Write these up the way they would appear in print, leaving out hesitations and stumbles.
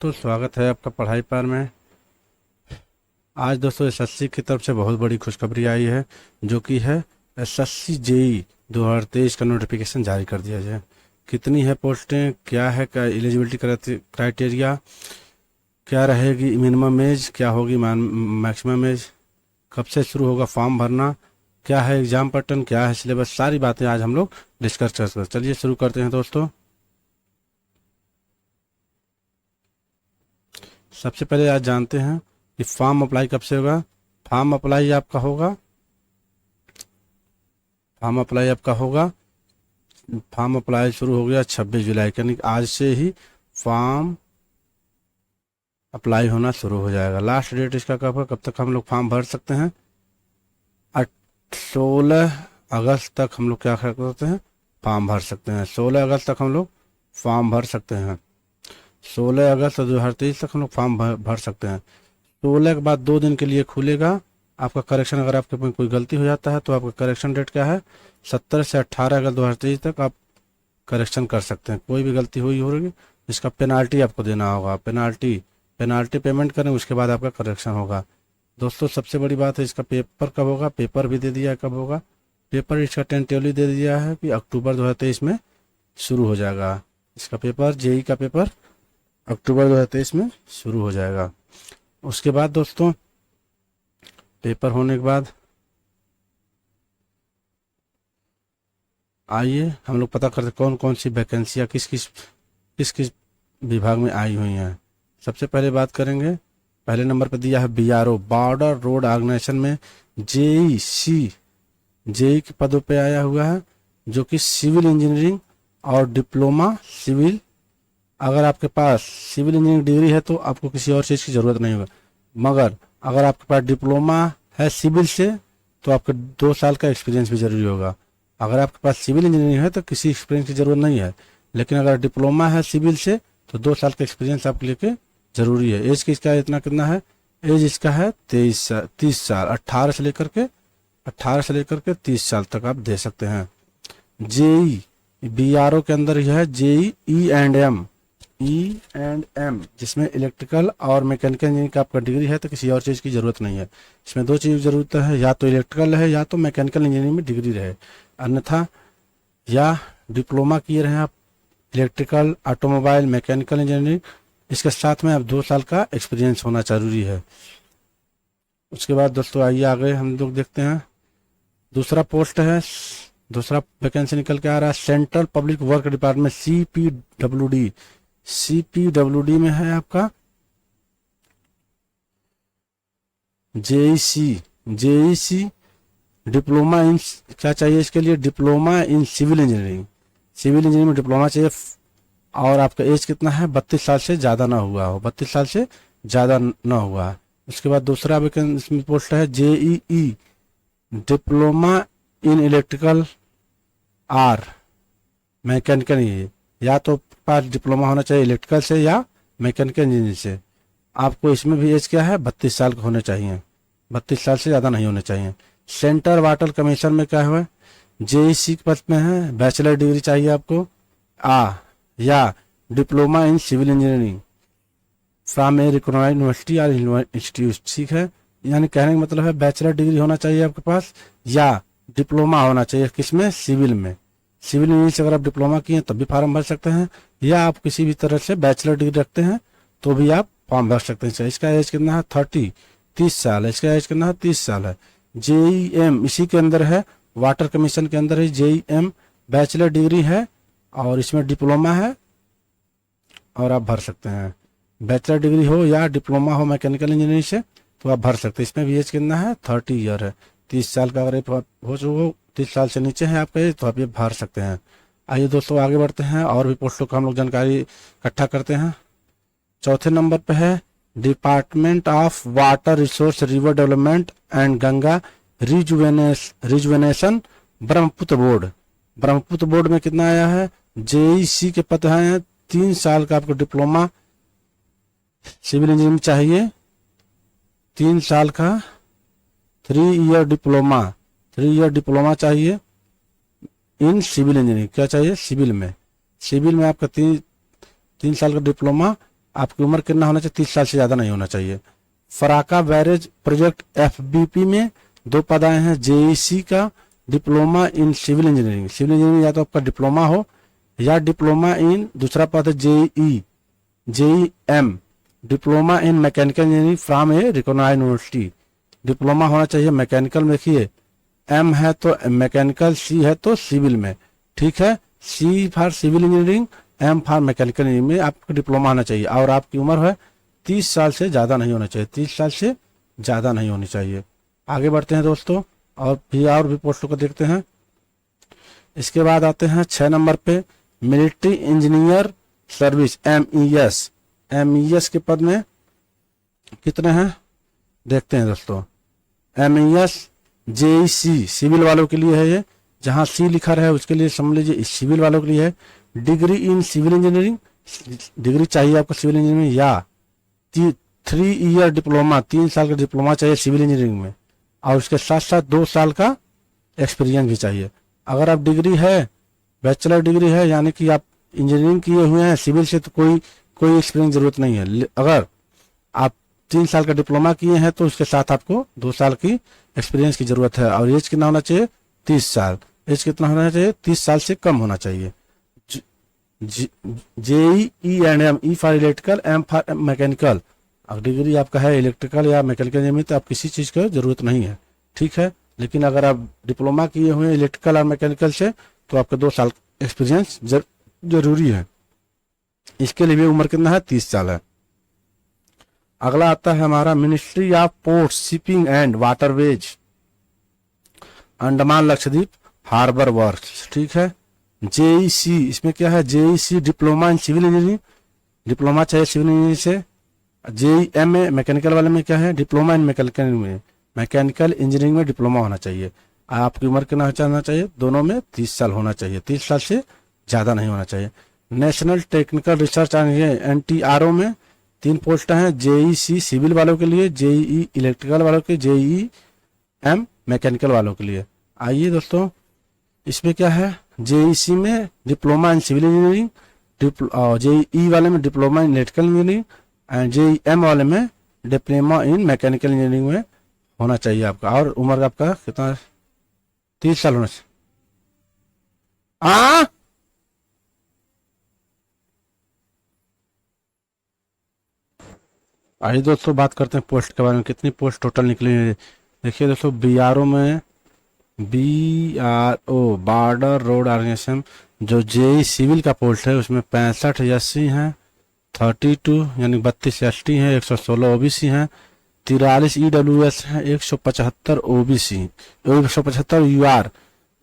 तो स्वागत है आपका पढ़ाई पार में। आज दोस्तों एसएससी की तरफ से बहुत बड़ी खुशखबरी आई है, जो कि है एसएससी जेई 2023 का नोटिफिकेशन जारी कर दिया जाए। कितनी है पोस्टें, क्या है, क्या एलिजिबिलिटी क्राइटेरिया, क्या रहेगी मिनिमम एज, क्या होगी मैक्सिमम एज, कब से शुरू होगा फॉर्म भरना, क्या है एग्जाम पैटर्न, क्या है सिलेबस, सारी बातें आज हम लोग डिस्कस करते हैं। चलिए शुरू करते हैं दोस्तों। सबसे पहले आज जानते हैं कि फॉर्म अप्लाई कब से होगा। फॉर्म अप्लाई आपका होगा फॉर्म अप्लाई आपका होगा फॉर्म अप्लाई शुरू हो गया 26 जुलाई, यानी कि आज से ही फॉर्म अप्लाई होना शुरू हो जाएगा। लास्ट डेट इसका कब है, कब तक हम लोग फॉर्म भर सकते हैं? 16 अगस्त तक हम लोग क्या कर सकते हैं, फॉर्म भर सकते हैं। 16 अगस्त तक हम लोग फॉर्म भर सकते हैं। 16 अगस्त 2023 तक हम लोग फॉर्म भर सकते हैं। 16 के बाद 2 दिन के लिए खुलेगा आपका करेक्शन। अगर आपके में कोई गलती हो जाता है तो आपका करेक्शन डेट क्या है, 17 से 18 अगस्त 2023 तक आप करेक्शन कर सकते हैं। कोई भी गलती हुई होगी इसका पेनाल्टी आपको देना होगा। पेनाल्टी पेमेंट करें, उसके बाद आपका करेक्शन होगा। दोस्तों सबसे बड़ी बात है इसका पेपर कब होगा, पेपर भी दे दिया है कब होगा। पेपर इसका टेंटेटिवली दे दिया है कि अक्टूबर 2023 में शुरू हो जाएगा। इसका पेपर जेई का पेपर अक्टूबर 2023 में शुरू हो जाएगा। उसके बाद दोस्तों पेपर होने के बाद आइए हम लोग पता करते कौन कौन सी वैकेंसियाँ किस किस विभाग में आई हुई हैं। सबसे पहले बात करेंगे, पहले नंबर पर दिया है बीआरओ, बॉर्डर रोड ऑर्गेनाइजेशन में जेई के पदों पे आया हुआ है, जो कि सिविल इंजीनियरिंग और डिप्लोमा सिविल। अगर आपके पास सिविल इंजीनियरिंग डिग्री है तो आपको किसी और चीज़ की ज़रूरत नहीं होगा, मगर अगर आपके पास डिप्लोमा है सिविल से तो आपके 2 साल का एक्सपीरियंस भी जरूरी होगा। अगर आपके पास सिविल इंजीनियरिंग है तो किसी एक्सपीरियंस की ज़रूरत नहीं है, लेकिन अगर डिप्लोमा है सिविल से तो 2 साल का एक्सपीरियंस आपके लिए ज़रूरी है। एज किसका कितना है, एज इसका है 30 साल। 18 से लेकर के 30 साल तक आप दे सकते हैं। जेई बीआरओ के अंदर यह है जेई ई एंड एम, जिसमें इलेक्ट्रिकल और मैकेनिकल इंजीनियरिंग का आपका डिग्री है तो किसी और चीज़ की ज़रूरत नहीं है। इसमें 2 चीज़ की ज़रूरत है, या तो इलेक्ट्रिकल है या तो मैकेनिकल इंजीनियरिंग में डिग्री रहे, अन्यथा या डिप्लोमा किए रहे आप इलेक्ट्रिकल, ऑटोमोबाइल, मैकेनिकल इंजीनियरिंग, इसके साथ में अब 2 साल का एक्सपीरियंस होना जरूरी है। उसके बाद दोस्तों आइए आगे हम लोग देखते हैं। दूसरा वैकेंसी निकल के आ रहा है central public work department CPWD में है आपका जेईसी डिप्लोमा इन, क्या चाहिए इसके लिए, डिप्लोमा इन सिविल इंजीनियरिंग में डिप्लोमा चाहिए। और आपका एज कितना है, 32 साल से ज़्यादा ना हुआ हो, 32 साल से ज़्यादा ना हुआ है। उसके बाद दूसरा वैकेंसी पोस्ट है JEE diploma in electrical or mechanical, या तो पास डिप्लोमा होना चाहिए इलेक्ट्रिकल से या मैकेनिकल इंजीनियरिंग से। आपको इसमें भी एज क्या है, 32 साल का होने चाहिए, 32 साल से ज़्यादा नहीं होने चाहिए। सेंटर वाटर कमीशन में क्या हुआ, जेईसी के पद में है, बैचलर डिग्री चाहिए आपको या diploma in civil engineering from a recognised university और इंस्टीट्यूट। ठीक है, यानी कहने का मतलब है बैचलर डिग्री होना चाहिए आपके पास या डिप्लोमा होना चाहिए किसमें, सिविल में। सिविल इंजीनियरिंग से अगर आप डिप्लोमा किए तब भी फॉर्म भर सकते हैं, या आप किसी भी तरह से बैचलर डिग्री रखते हैं तो भी आप फॉर्म भर सकते हैं। इसका एज कितना है, 30 साल है। इसका एज कितना है, 30 साल है। जेईएम इसी के अंदर है, वाटर कमीशन के अंदर है जेईएम, बैचलर डिग्री है और इसमें डिप्लोमा है और आप भर सकते हैं। बैचलर डिग्री हो या डिप्लोमा हो मैकेनिकल इंजीनियरिंग से तो आप भर सकते हैं। इसमें भी एज कितना है, 30 ईयर है। 30 साल का अगर हो चुका, 30 साल से नीचे है आपका एज, तो आप ये भर सकते हैं। आइए दोस्तों आगे बढ़ते हैं और भी पोस्टों का हम लोग जानकारी इकट्ठा करते हैं। चौथे नंबर पे है department of water resource river development and Ganga rejuvenation Brahmaputra board में कितना आया है, जेईसी के पद हैं 3 साल का आपको डिप्लोमा सिविल इंजीनियरिंग चाहिए, 3 साल का 3 ईयर डिप्लोमा चाहिए इन सिविल इंजीनियरिंग। क्या चाहिए, सिविल में आपका 3 साल का डिप्लोमा आपकी उम्र कितना होना चाहिए, 30 साल से ज्यादा नहीं होना चाहिए। फराका बैरेज प्रोजेक्ट FBP में 2 पद आए हैं, JEC का diploma in civil engineering. Civil engineering या तो आपका डिप्लोमा हो या डिप्लोमा इन, दूसरा पद है JEM diploma in mechanical engineering from a recognised university. Diploma होना चाहिए मैकेनिकल में, देखिए M है तो मैकेनिकल, C है तो सिविल में, ठीक है। C for civil engineering, M for mechanical engineering में आपको डिप्लोमा होना चाहिए और आपकी उम्र है 30 साल से ज्यादा नहीं होना चाहिए, 30 साल से ज्यादा नहीं होनी चाहिए। आगे बढ़ते हैं दोस्तों और भी पोस्टों को देखते हैं। इसके बाद आते हैं 6 नंबर पे मिलिट्री इंजीनियर सर्विस MES के पद में कितने हैं देखते हैं दोस्तों। MES JEC सिविल वालों के लिए है ये, जहां C लिखा रहा है उसके लिए समझ लीजिए सिविल वालों के लिए है। Degree in civil engineering, degree चाहिए आपको सिविल इंजीनियरिंग, या 3 ईयर डिप्लोमा, 3 साल का डिप्लोमा चाहिए सिविल इंजीनियरिंग में, और उसके साथ साथ 2 साल का एक्सपीरियंस भी चाहिए। अगर आप डिग्री है, बैचलर डिग्री है, यानी कि आप इंजीनियरिंग किए हुए हैं सिविल से, तो कोई एक्सपीरियंस जरूरत नहीं है। अगर आप 3 साल का डिप्लोमा किए हैं तो उसके साथ आपको 2 साल की एक्सपीरियंस की जरूरत है। और एज कितना होना चाहिए, 30 साल। एज कितना होना चाहिए, 30 साल से कम होना चाहिए। JEE and M, E for electrical, M for mechanical. अगर डिग्री आपका है इलेक्ट्रिकल या मैकेनिकल में तो आप किसी चीज की जरूरत नहीं है, ठीक है। लेकिन अगर आप डिप्लोमा किए हुए हैं इलेक्ट्रिकल और मैकेनिकल से तो आपका 2 साल एक्सपीरियंस जरूरी है। इसके लिए भी उम्र कितना है, 30 साल है। अगला आता है हमारा ministry of port shipping and waterways, Andaman Lakshadweep harbour works, ठीक है। JEC, इसमें क्या है, JEC diploma in civil engineering, diploma चाहिए सिविल इंजीनियरिंग से। JEM में मैकेनिकल वाले में क्या है, डिप्लोमा इन मैकेनिकल में, मैकेनिकल इंजीनियरिंग में डिप्लोमा होना चाहिए। आपकी उम्र कितना होना चाहिए, दोनों में 30 साल होना चाहिए, 30 साल से ज्यादा नहीं होना चाहिए। National technical research and NTRO में 3 पोस्ट हैं, JEC सिविल वालों के लिए, JEE इलेक्ट्रिकल वालों के, JEM मैकेनिकल वालों के लिए। आइए दोस्तों, इसमें क्या है, JEC में diploma in civil engineering, JEE वाले में diploma in electrical engineering, and JEM वाले में डिप्लोमा इन मैकेनिकल इंजीनियरिंग में होना चाहिए आपका। और उम्र आपका कितना, 30 साल होना चाहिए। आइए दोस्तों बात करते हैं पोस्ट के बारे में, कितनी पोस्ट टोटल निकली है। देखिए दोस्तों, BRO में BRO बॉर्डर रोड ऑर्गेनाइजेशन, जो JEE सिविल का पोस्ट है उसमें 65 SC हैं, 32 यानी 32 ST हैं, 116 OBC हैं, 43 EWS हैं, 175 OBC, 175 UR,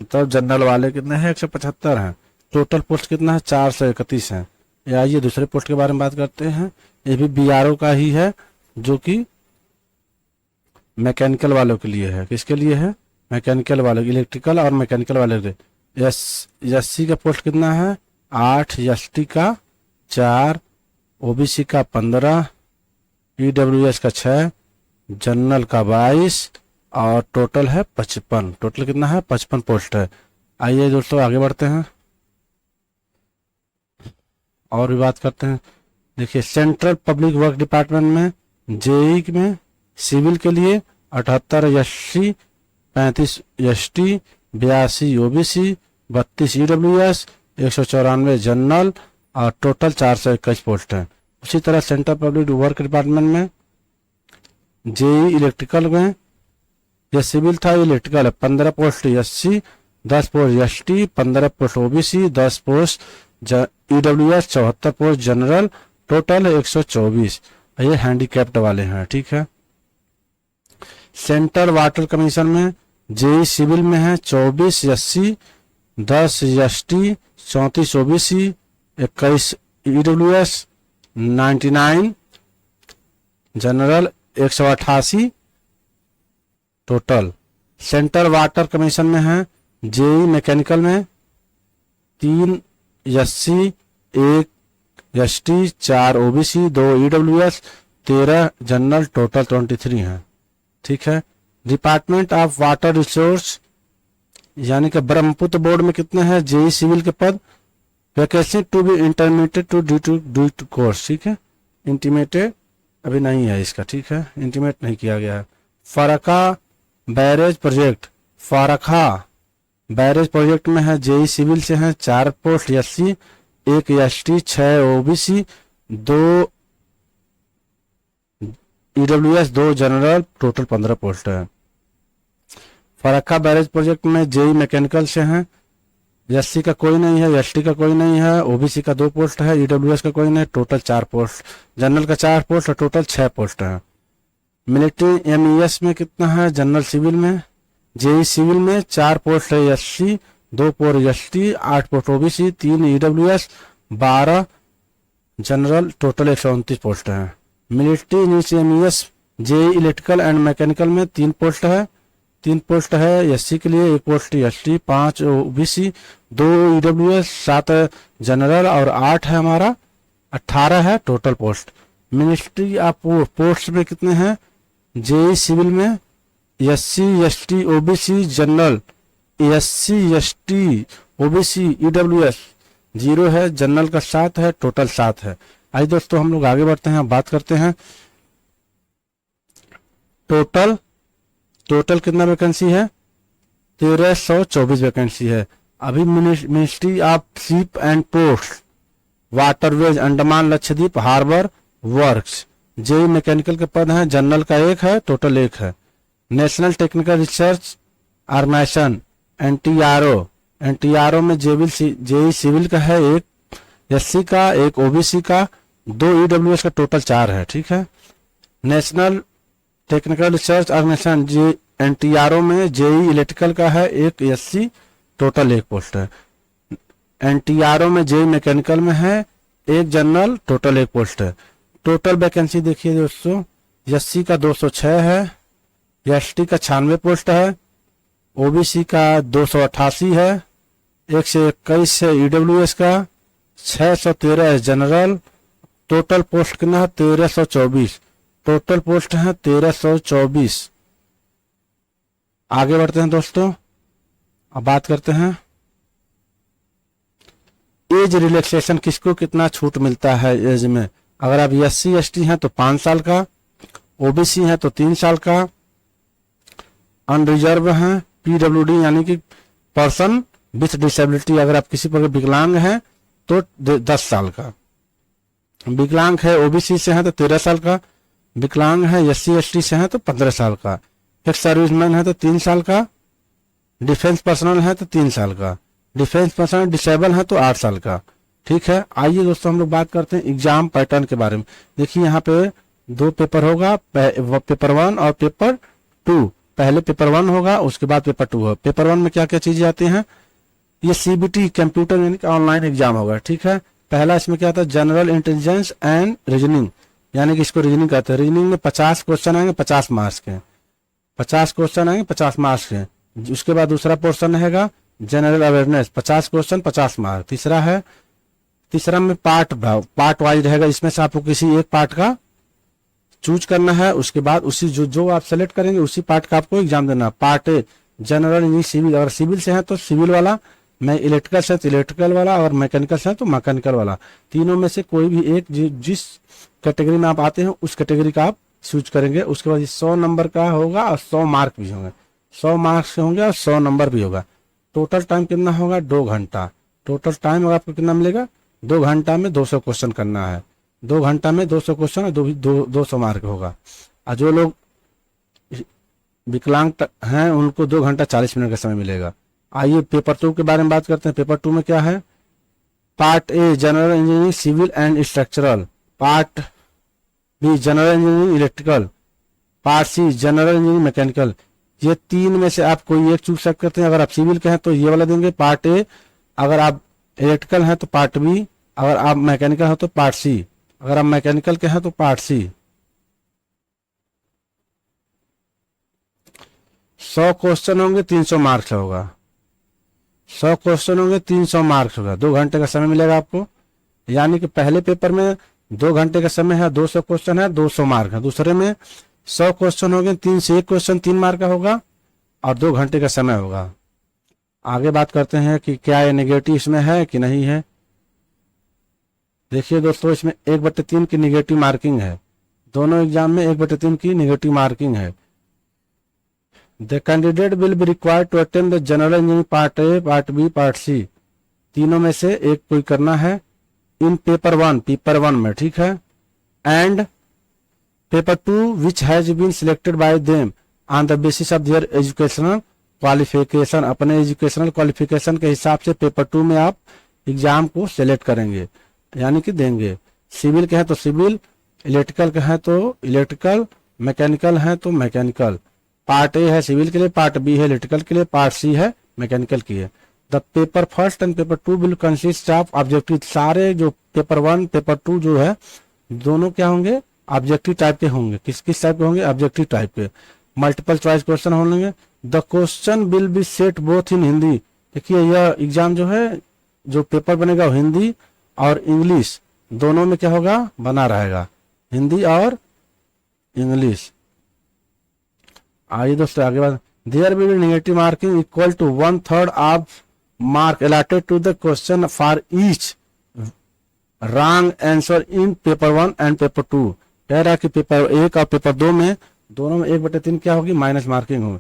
मतलब जनरल वाले कितने हैं, 175 हैं। टोटल पोस्ट कितना है, 431 है। आइए दूसरे पोस्ट के बारे में बात करते हैं। ये भी BRO का ही है, जो कि मैकेनिकल वालों के लिए है। किसके लिए है, मैकेनिकल वालों, इलेक्ट्रिकल और मैकेनिकल वाले के लिए। SC का पोस्ट कितना है, 8, ST का 4, OBC का 15, EWS का 6, जनरल का 22 और टोटल है 55। टोटल कितना है, 55 पोस्ट है। आइए दोस्तों आगे बढ़ते हैं और भी बात करते हैं। देखिए, सेंट्रल पब्लिक वर्क डिपार्टमेंट में JEE में सिविल के लिए 78 SC, 35 ST, 82 OBC, 32 EWS, 194 general और टोटल 421 पोस्ट है। उसी तरह सेंट्रल पब्लिक वर्क डिपार्टमेंट में JEE इलेक्ट्रिकल में, यह सिविल था, इलेक्ट्रिकल है, 15 post SC, 10 post ST, 15 post OBC, 10 post EWS, 74 post general, total है 124। ये हैंडीकैप्ड वाले हैं, ठीक है। सेंट्रल वाटर कमीशन में JEE सिविल में है 24 SC, 10 ST, 34 OBC, 21 EWS, 99 general, 188 total. Central water commission में है JEE मैकेनिकल में 3 SC, 1 ST, 4 OBC, 2 EWS, 13 general, total 23 हैं, ठीक है। डिपार्टमेंट ऑफ वाटर रिसोर्स यानी कि ब्रह्मपुत्र बोर्ड में कितने हैं JEE सिविल के पद, vacancy to be intermediate to due to course, ठीक है। इंटीमेटेड अभी नहीं है इसका, ठीक है, इंटीमेट नहीं किया गया है। Farakka barrage project, Farakka barrage project में है जेई सिविल से हैं 4 post SC, 1 ST, 6 OBC, 2 EWS, 2 general, total 15 post है। फरक्का बैरेज प्रोजेक्ट में जेई मैकेनिकल से हैं, एससी का कोई नहीं है, एसटी का कोई नहीं है, ओबीसी का 2 पोस्ट है, ईडब्ल्यूएस का कोई नहीं, टोटल 4 पोस्ट, जनरल का 4 पोस्ट और टोटल 6 पोस्ट है। मिलिट्री एमईएस में कितना है, जनरल सिविल में, जेई सिविल में 4 पोस्ट है SC, 2 post ST, 8 post OBC, 3 EWS, 12 general, total 129 post है। Military MES JE electrical and mechanical में 3 पोस्ट है, 3 पोस्ट है एससी के लिए, 1 post ST, 5 OBC, 2 EWS, 7 general और 8 है हमारा, 18 है total post. Ministry of post में कितने हैं, जेई सिविल में SC ST OBC general, SC ST OBC EWS 0 है, जनरल का 7 है, टोटल 7 है। आइए दोस्तों हम लोग आगे बढ़ते हैं, बात करते हैं टोटल कितना वैकेंसी है, 1324 वैकेंसी है। अभी ministry of ship and post waterways Andaman Lakshadweep harbour works JE mechanical के पद हैं, जनरल का 1 है, टोटल 1 है। National technical research organisation NTRO में जेई सिविल का है 1, एससी का 1, ओबीसी का 2, ईडब्ल्यूएस का टोटल 4 है, ठीक है। National technical research organisation NTRO में जेई इलेक्ट्रिकल का है 1 एससी, टोटल 1 पोस्ट है। एनटीआरओ में जेई मैकेनिकल में है 1 जनरल, टोटल 1 पोस्ट है। टोटल वैकेंसी देखिए दोस्तों, एससी का 206 है, एसटी का 96 पोस्ट है, ओबीसी का 288 है, 121 है ईडब्ल्यूएस का, 613 है जनरल, टोटल पोस्ट कितना है 1324, टोटल पोस्ट है 1324। आगे बढ़ते हैं दोस्तों, अब बात करते हैं एज रिलैक्सेशन, किसको कितना छूट मिलता है एज में। अगर आप एससी एसटी हैं तो 5 साल का, ओबीसी हैं तो 3 साल का, अनरिजर्व हैं, पीडब्ल्यूडी यानी कि पर्सन विथ डिसेबिलिटी, अगर आप किसी प्रकार विकलांग हैं तो 10 साल का, विकलांग है ओबीसी से हैं तो 13 साल का, विकलांग है एससी एसटी से हैं तो 15 साल का, एक सर्विसमैन है तो 3 साल का, डिफेंस पर्सनल है तो 3 साल का, डिफेंस पर्सनल डिसेबल है तो 8 साल का, ठीक है। आइए दोस्तों हम लोग बात करते हैं एग्जाम पैटर्न के बारे में। देखिए यहाँ पे 2 पेपर होगा, पेपर 1 और पेपर 2। पहले पेपर 1 होगा, उसके बाद पेपर 2 होगा। पेपर 1 में क्या क्या चीजें आती हैं, ये सीबीटी कंप्यूटर यानी कि ऑनलाइन एग्जाम होगा, ठीक है। पहला इसमें क्या आता है, जनरल इंटेलिजेंस एंड रीजनिंग, यानी कि इसको रीजनिंग कहते हैं। रीजनिंग में 50 क्वेश्चन आएंगे 50 मार्क्स के, 50 क्वेश्चन आएंगे 50 मार्क्स के। उसके बाद दूसरा पोर्शन रहेगा जनरल अवेयरनेस, 50 क्वेश्चन 50 मार्क। तीसरा में पार्ट वाइज रहेगा, इसमें से आपको किसी एक पार्ट का चूज करना है, उसके बाद उसी जो आप सेलेक्ट करेंगे उसी पार्ट का आपको एग्जाम देना। Part A general engineering civil, अगर सिविल से है तो सिविल वाला, मैं इलेक्ट्रिकल से तो इलेक्ट्रिकल वाला, और मैकेनिकल से है तो मैकेनिकल वाला। तीनों में से कोई भी एक जिस कैटेगरी में आप आते हैं उस कैटेगरी का आप चूज करेंगे। उसके बाद 100 नंबर का होगा और 100 मार्क भी होंगे, 100 मार्क्स होंगे और 100 नंबर भी होगा। टोटल टाइम कितना होगा, 2 घंटा। टोटल टाइम अगर आपको कितना मिलेगा, 2 घंटा में 200 क्वेश्चन करना है, 2 घंटा में 200 क्वेश्चन और 200 मार्क होगा। और जो लोग विकलांग हैं उनको 2 घंटा 40 मिनट का समय मिलेगा। आइए पेपर 2 के बारे में बात करते हैं। पेपर 2 में क्या है, part A general engineering civil and structural, part B general engineering electrical, part C general engineering mechanical. ये 3 में से आप कोई एक चूज सकते हैं। अगर आप सिविल के हैं तो ये वाला देंगे पार्ट ए, अगर आप इलेक्ट्रिकल हैं तो पार्ट बी, अगर आप मैकेनिकल हैं तो पार्ट सी, अगर आप मैकेनिकल के हैं तो पार्ट सी। 100 क्वेश्चन होंगे 300 मार्क्स होगा, 100 क्वेश्चन होंगे 300 मार्क्स होगा। 2 घंटे का समय मिलेगा आपको, यानी कि पहले पेपर में 2 घंटे का समय है, 200 क्वेश्चन है, 200 मार्क है। दूसरे में 100 क्वेश्चन हो गए, 3 से 1 क्वेश्चन 3 मार्क का होगा और 2 घंटे का समय होगा। आगे बात करते हैं कि क्या ये नेगेटिव इसमें है कि नहीं है। देखिए दोस्तों, इसमें 1/3 की निगेटिव मार्किंग है, दोनों एग्जाम में 1/3 की निगेटिव मार्किंग है। The candidate will be required to attend the general engineering part A, part B, part C, तीनों में से एक कोई करना है। इन पेपर वन में, ठीक है। And paper 2 which has been selected by them on the basis of their educational qualification, अपने एजुकेशनल क्वालिफिकेशन के हिसाब से पेपर 2 में आप एग्जाम को सिलेक्ट करेंगे, यानी कि देंगे। सिविल के हैं तो सिविल, इलेक्ट्रिकल के हैं तो इलेक्ट्रिकल, मैकेनिकल है तो मैकेनिकल। पार्ट ए है सिविल के लिए, पार्ट बी है इलेक्ट्रिकल के लिए, पार्ट सी है मैकेनिकल के लिए। The paper first and paper 2 will consist of objective, सारे जो पेपर 1 पेपर 2 जो है दोनों क्या होंगे, ऑब्जेक्टिव टाइप के होंगे। किस किस टाइप के होंगे, ऑब्जेक्टिव टाइप के। मल्टीपल चॉइस क्वेश्चन होंगे। The question will be set both in Hindi, देखिए यह एग्जाम जो है, जो पेपर बनेगा वो हिंदी और इंग्लिश दोनों में क्या होगा, बना रहेगा, हिंदी और इंग्लिश। आइए दोस्तों आगे बात। There will be negative marking equal to 1/3 of mark allotted to the question for each wrong answer in paper 1 and paper 2। कह रहा है कि पेपर 1 और पेपर 2 में दोनों में 1/3 क्या होगी, माइनस मार्किंग होगी।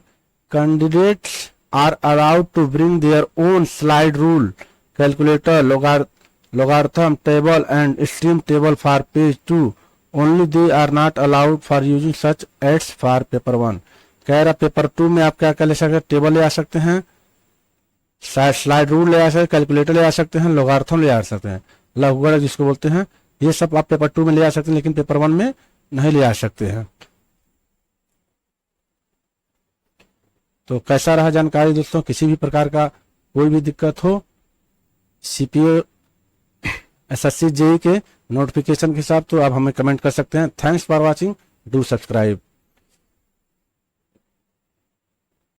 Candidates are allowed to bring their own slide rule, calculator, logarithm table and stream table for page 2, only they are not allowed for using such aids for paper 1। कह रहा paper 2 में आप क्या क्या ले सकते हैं, टेबल ले आ सकते हैं, स्लाइड रूल ले आ सकते हैं, कैलकुलेटर ले आ सकते हैं, लोगारिथम ले आ सकते हैं, लघुगणक जिसको बोलते हैं, ये सब आप पेपर 2 में ले आ सकते हैं, लेकिन पेपर 1 में नहीं ले आ सकते हैं। तो कैसा रहा जानकारी दोस्तों, किसी भी प्रकार का कोई भी दिक्कत हो सीपीओ एसएससी जेई के नोटिफिकेशन के हिसाब तो आप हमें कमेंट कर सकते हैं। Thanks for watching, do subscribe.